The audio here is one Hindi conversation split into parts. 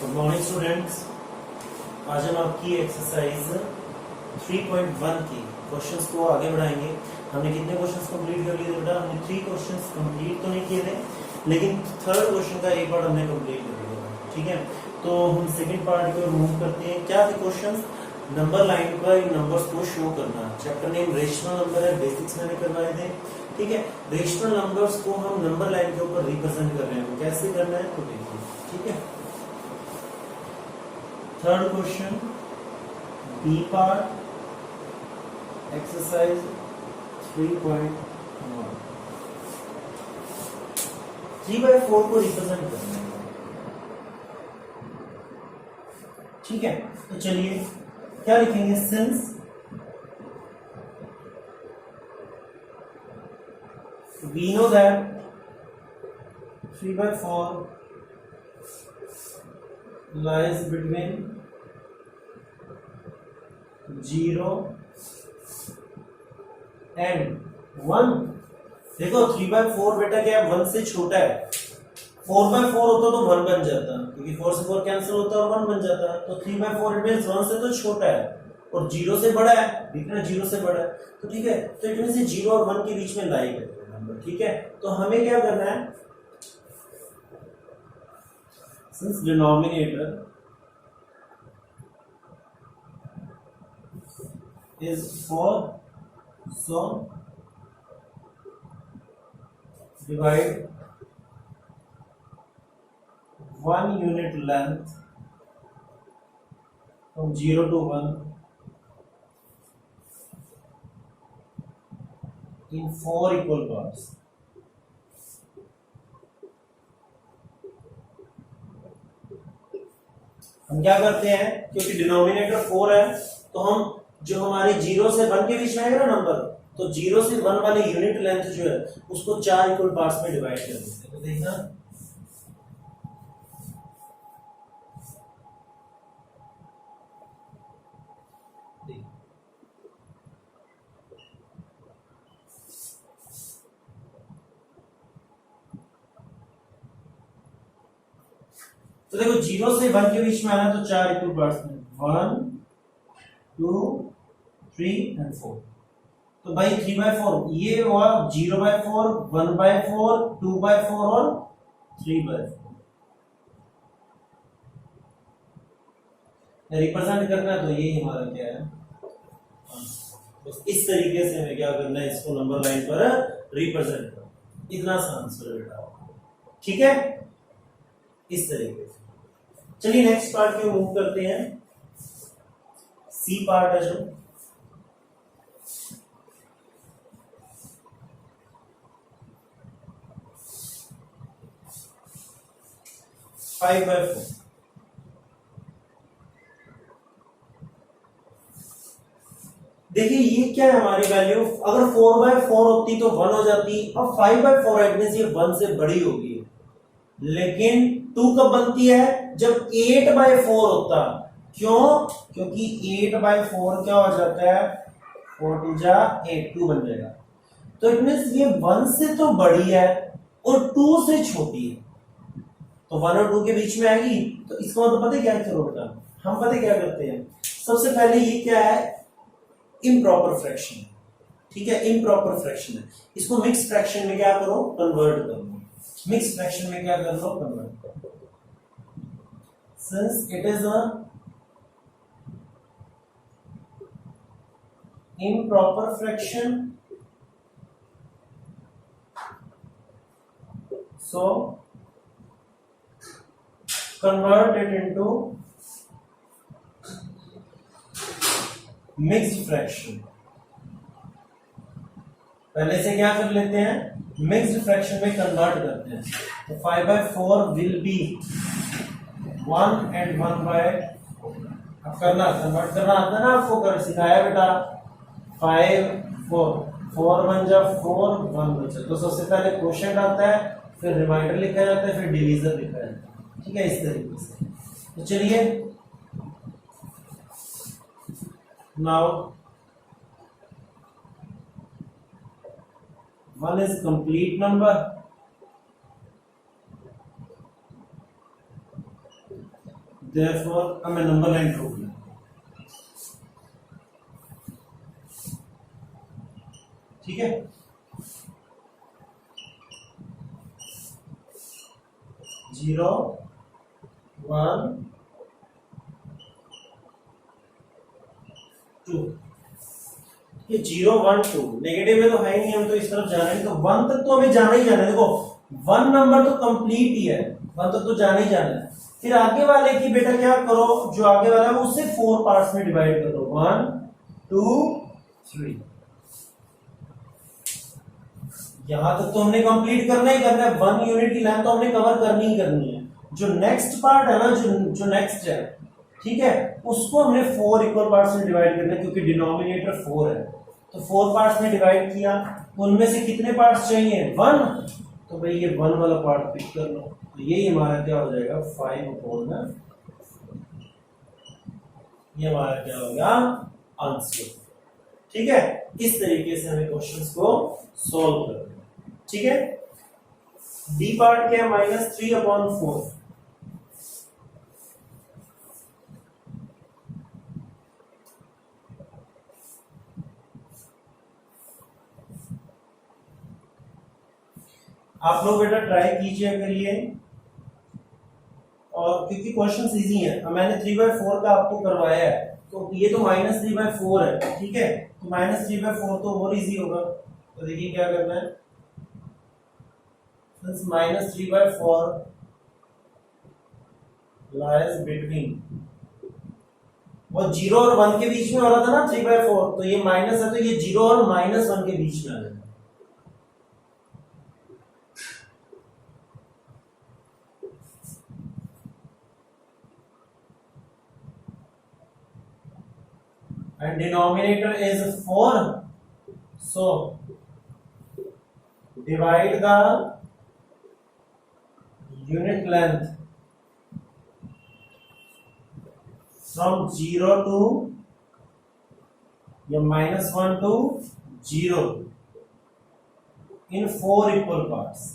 Good morning students. आज हम आपकी एक्सरसाइज 3.1 की क्वेश्चंस को आगे बढ़ाएंगे। हमने कितने क्वेश्चंस कंप्लीट कर लिए थे बेटा? हमने 3 क्वेश्चंस कंप्लीट तो नहीं किए थे, लेकिन थर्ड क्वेश्चन का एक पार्ट हमने कंप्लीट कर लिया था। ठीक है, तो हम सेकंड पार्ट को मूव करते हैं। क्या थे क्वेश्चंस? नंबर लाइन पर नंबर्स को शो करना। चैप्टर नेम रेशनल नंबर है, बेसिक्स मैंने करवाए थे। ठीक है, रेशनल नंबर्स को हम नंबर लाइन के ऊपर रिप्रेजेंट कर रहे हैं। कैसे करना है तो देखिए। ठीक है, third question B part exercise 3.1 3/4 को रिप्रेजेंट करना है। ठीक है, तो चलिए क्या लिखेंगे? Since we know that 3/4 lies between 0 and 1। देखो 3/4 बेटा क्या है? 1 से छोटा है। 4/4 होता तो 1 बन जाता, क्योंकि 4 से 4 कैंसिल होता है और 1 बन जाता है। तो 3/4 इट मींस 1 से तो छोटा है और 0 से बड़ा है। दिख रहा है 0 से बड़ा है, तो ठीक है, तो इट मींस 0 और 1 के बीच में लाई करते हैं नंबर। ठीक है, तो हमें क्या करना है? Since denominator is 4, so divide 1 unit length from 0 to 1 in 4 equal parts। हम क्या करते हैं, क्योंकि डिनोमिनेटर 4 है, तो हम जो हमारे 0 से 1 के बीच में आएगा ना नंबर, तो 0 से 1 वाले यूनिट लेंथ जो है उसको 4 इक्वल पार्ट्स में डिवाइड कर देते हैं। तो देखना, तो देखो 0 से 1 के बीच में आना, तो 4 इक्वल पार्ट्स में 1 2 3 एंड 4। तो भाई 3/4 ये हुआ 0/4 1/4 2/4 और 3/4। रिप्रेजेंट करना है तो ये हमारा क्या है? बस इस तरीके से हमें क्या करना है, इसको नंबर लाइन पर रिप्रेजेंट करना। इतना सा आंसर है बेटा। ठीक है, इस तरीके से। चलिए नेक्स्ट पार्ट पे मूव करते हैं। सी पार्ट है जो 5/4। देखिए ये क्या है हमारी वैल्यू? अगर 4/4 होती तो 1 हो जाती, अब 5/4 एट मींस ये 1 से बड़ी होगी। लेकिन 2 कब बनती है? जब 8/4 होता। क्यों? क्योंकि 8/4 क्या हो जाता है? 4 2 जा 8, 2 बन जाएगा। तो इट मींस ये 1 से तो बड़ी है और 2 से छोटी है, तो 1 और 2 के बीच में आएगी। तो इसका मतलब पता है क्या करो बेटा? हम पता क्या करते हैं, सबसे पहले ये क्या है? Improper fraction. ठीक है, इम्प्रॉपर फ्रैक्शन है। इसको मिक्स फ्रैक्शन में क्या करो? कन्वर्ट करो। मिक्स फ्रैक्शन में क्या कर लो? कन्वर्ट करो। Since it is a improper fraction, so convert it into mixed fraction। पहले से क्या कर लेते हैं? मिक्स्ड फ्रैक्शन में कन्वर्ट करते हैं। तो 5/4 विल बी 1 and 1/4। अब करना, कन्वर्ट करना आता है ना आपको, कर सिखाया बेटा। 5 4 4 बन जा 4 1 बचा। तो सबसे पहले क्वोशिएंट आता है, फिर रिमाइंडर लिखा जाता है, फिर डिवीजर लिखा जाता है। ठीक है, इस तरीके से। तो चलिए now 1 is complete number, therefore अब मैं नंबर लाइन ड्रॉ किया, ठीक है। जीरो वन टू, ये जीरो वन टू नेगेटिव में तो है ही नहीं, हम तो इस तरफ जा रहे हैं, तो वन तक तो हमें जाना ही जाना है। देखो वन नंबर तो कंप्लीट ही है, वन तक तो जाना ही जाना है। फिर आगे वाले की बेटा क्या करो, जो आगे वाला है उसे फोर पार्ट्स में डिवाइड कर दो, वन टू थ्री। यहां तक तो हमने कंप्लीट करना ही करना है, वन यूनिट की लाइन तो हमने कवर करनी ही करनी है। जो नेक्स्ट पार्ट है ना, जो नेक्स्ट है, ठीक है, उसको हमने फोर इक्वल पार्ट्स में डिवाइड करना है, क्योंकि डिनोमिनेटर फोर है। तो फोर पार्ट्स में डिवाइड किया, उनमें से कितने पार्ट्स चाहिए, वन। तो भाई ये वन वाला पार्ट पिक कर लो, तो यही हमारा क्या हो जाएगा, 5/, ये हमारा क्या हो गया आंसर, ठीक है। इस तरीके से हमें क्वेश्चंस को सॉल्व करना है, ठीक है। डी पार्ट क्या है, -3/4। आप लोग बेटा ट्राई कीजिए करिए, और क्योंकि क्वेश्चंस इजी है, मैंने 3/4 का आपको करवाया है, तो ये तो -3/4 है, ठीक है। तो -3/4 तो और इजी होगा। तो देखिए क्या करना है, -3/4 लाइज बिटवीन, वो जीरो और वन के बीच में हो रहा था ना 3/4, तो ये माइनस है, तो ये जीरो और -1 के बीच में आ जाएगा। And denominator is 4, so divide the unit length from 0 to -1 to 0 in 4 equal parts.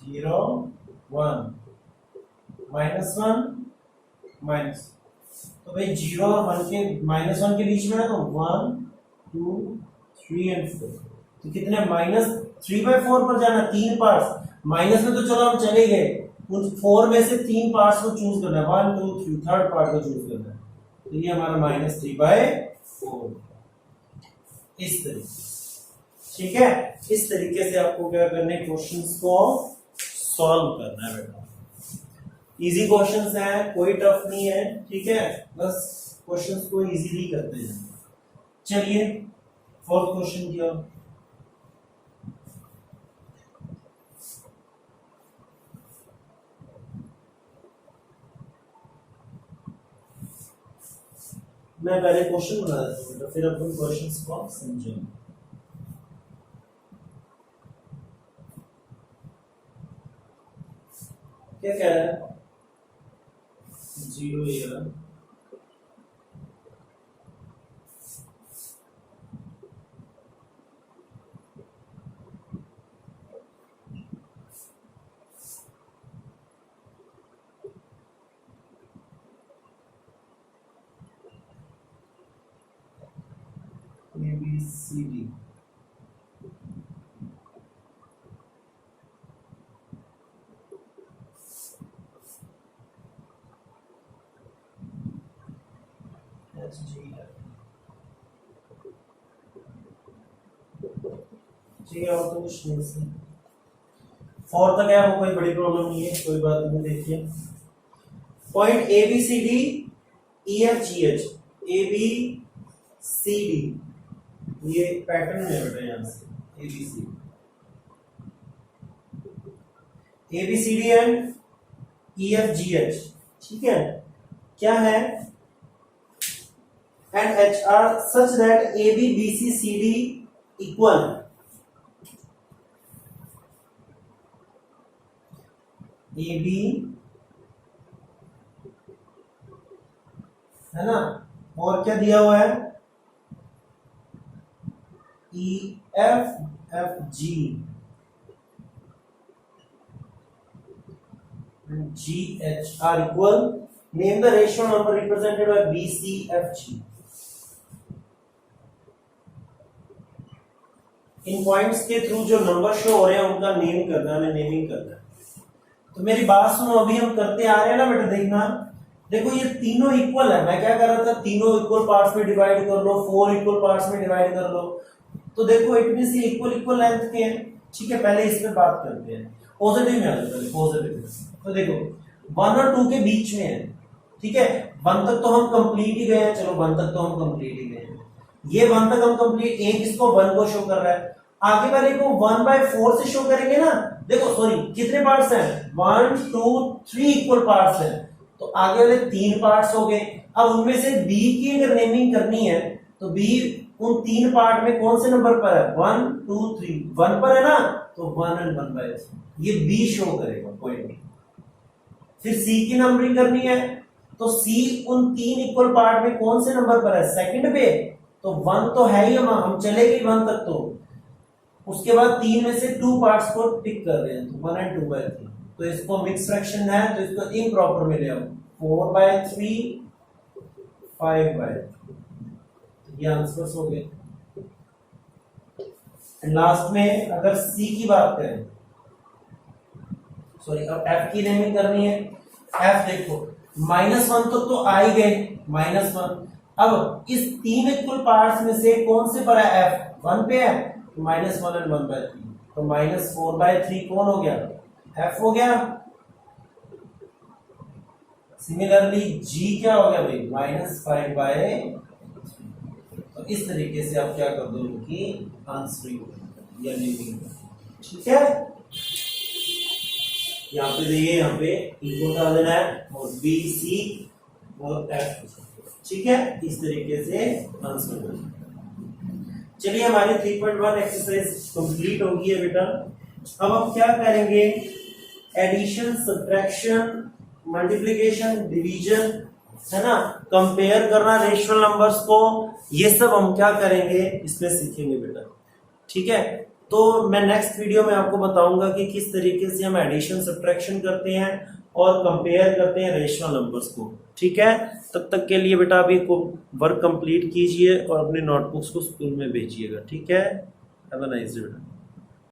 Zero one -1 minus, तो भाई जीरो और वन के -1 के बीच में है, तो 1 2 3 एंड 4, तो कितने -3/4 पर जाना, 3 पार्ट्स। माइनस में तो चलो हम चले गए, उन 4 में से 3 पार्ट्स को चूज करना है, 1 2 3, थर्ड पार्ट को चूज करना है, तो ये हमारा -3/4 इस तरीके, ठीक है। इस तरीके से आपको क्या करना है, क्वेश्चंस को सॉल्व करना है बेटा। इजी क्वेश्चंस हैं, कोई टफ नहीं है, ठीक है, बस क्वेश्चंस को इजीली करते हैं। चलिए फोर्थ क्वेश्चन किया, मैं पहले क्वेश्चन बना देता हूं बेटा, फिर अपन क्वेश्चंस को समझेंगे। क्या कह रहा है, 0 ईयर ABCD ठीक है, और तो कुछ नहीं। फोर्थ तक है, वो कोई बड़ी प्रॉब्लम नहीं है, कोई बात नहीं। देखिए पॉइंट ABCD EFGH, ABCD, ये पैटर्न है बेटा, यहां से ABCD एंड EFGH, ठीक है, क्या है, and H are such that AB BC CD equal, AB है ना, और क्या दिया हुआ है, E F F G and G H are equal. Name the rational number represented by B C F G. In points के थ्रू जो नंबर शो हो रहे हैं उनका नेम करना है, नेमिंग करना है। तो मेरी बात सुनो, अभी हम करते आ रहे हैं ना बेटा, देखना देखो ये तीनों इक्वल है। मैं क्या कर रहा था, तीनों इक्वल पार्ट्स में डिवाइड कर लो, 4 इक्वल पार्ट्स में डिवाइड कर लो। तो देखो इट मींस ये इक्वल इक्वल लेंथ के हैं। ठीक है, पहले इस पे बात करते हैं, पॉजिटिव में आ जाता है, पॉजिटिव। तो देखो 1 और 2 के बीच में है। ठीक है, 1 तक तो हम कंप्लीट ही गए हैं, चलो 1 तक तो हम कंप्लीट ही गए हैं। ये 1 तक हम कंप्लीट, एक इसको 1 को शो कर रहा है, आगे वाले को 1/4 से शो करेंगे ना। देखो सॉरी, कितने पार्ट्स हैं, 1 2 3 इक्वल पार्ट्स हैं, तो आगे वाले 3 पार्ट्स हो गए। अब उनमें से बी की अगर नेमिंग करनी है तो बी उन 3 पार्ट में कौन से नंबर पर है, 1 2 3, 1 पर है ना, तो 1 and 1/3 ये बी शो करेगा, कोई नहीं। फिर सी की नंबरिंग करनी है तो सी उन 3 इक्वल पार्ट में कौन से नंबर पर है, सेकंड पे, तो 1 तो है ही, हम चलेंगे 1 तक। तो उसके बाद 3 में से 2 पार्ट्स को टिक कर रहे हैं, तो 1 and 2/3। तो इसको मिक्स फ्रैक्शन है तो इसको इम्प्रॉपर में ले आओ, 4/3 5/3, ये आंसर्स हो गए। लास्ट में अगर सी की बात करें, सॉरी अब एफ की नेमिंग करनी है। एफ देखो -1 तो आ ही गए, -1। अब इस 3 इक्वल पार्ट्स में से कौन से पर है, एफ 1 पे है, तो -1 and 1/3, तो -4/3 कौन हो गया, एफ हो गया। सिमिलरली जी क्या हो गया भाई, -5/3। तो इस तरीके से आप क्या कर दो, कि आंसरिंग या नेमिंग। ठीक है, यहाँ पे देखिए, यहाँ पे इनको डाल देना है और बी सी और एफ। ठीक है, इस तरीके से आंसर करना। चलिए हमारी 3.1 एक्सरसाइज कंप्लीट हो गई है बेटा। अब हम क्या करेंगे, एडिशन, सब्ट्रैक्शन, मल्टीप्लिकेशन, डिवीजन, है ना, कंपेयर करना रेशनल नंबर्स को, ये सब हम क्या करेंगे इसमें सीखेंगे बेटा। ठीक है, तो मैं नेक्स्ट वीडियो में आपको बताऊंगा कि किस तरीके से हम एडिशन, सब्ट्रैक्शन करते हैं और कंपेयर करते हैं रेशनल नंबर्स को। ठीक है, तब तक के लिए बेटा अभी को वर्क कंप्लीट कीजिए और अपने नोटबुक्स को स्कूल में भेजिएगा। ठीक है, हैव अ नाइस डे बेटा।